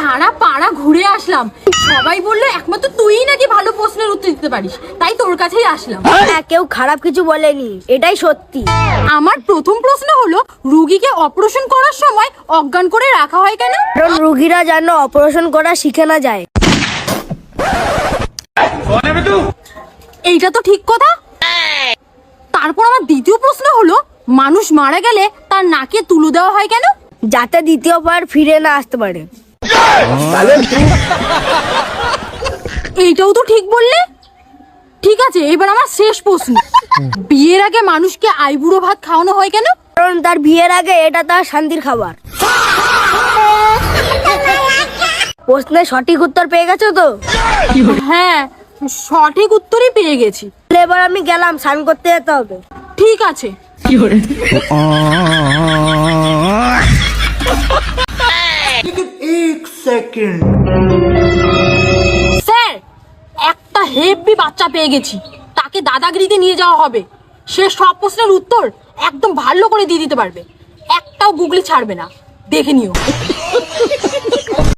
সারা পাড়া ঘুরে আসলাম, সবাই বললো একমাত্র তুইই নাকি ভালো প্রশ্নের উত্তর দিতে পারিস, তাই তোর কাছেই আসলাম। হ্যাঁ, কেউ খারাপ কিছু বলেনি, এটাই সত্যি। আমার প্রথম প্রশ্ন হলো, রুগীকে অপারেশন করার সময় অজ্ঞান করে রাখা হয় কেন? কারণ রোগীরা যেন অপারেশন করা শিখে না যায়। এইটা তো ঠিক কথা। তারপর আমার দ্বিতীয় প্রশ্ন হলো, মানুষ মারা গেলে তার নাকে তুলো দেওয়া হয় কেন? যাতে দ্বিতীয়বার ফিরে না আসতে পারে। এইটাও তো ঠিক বললে। ঠিক আছে, এবার আমার শেষ প্রশ্ন, বিয়ের আগে মানুষকে আইবুড়ো ভাত খাওয়ানো হয় কেন? কারণ তার বিয়ের আগে এটা তার শান্তির খাবার। প্রশ্নের সঠিক উত্তর পেয়ে গেছো তো? হ্যাঁ, সঠিক উত্তরই পেয়ে গেছি। এবার আমি গেলাম, স্নান করতে যেতে হবে। ঠিক আছে। एक सेकंड স্যার, একটা হেভি বাচ্চা পেয়ে গেছি, তাকে দাদাগিরিতে নিয়ে যাওয়া হবে। সে সব প্রশ্নের উত্তর একদম ভালো করে দিয়ে দিতে পারবে, একটাও গুগলি ছাড়বে না, দেখে নিও।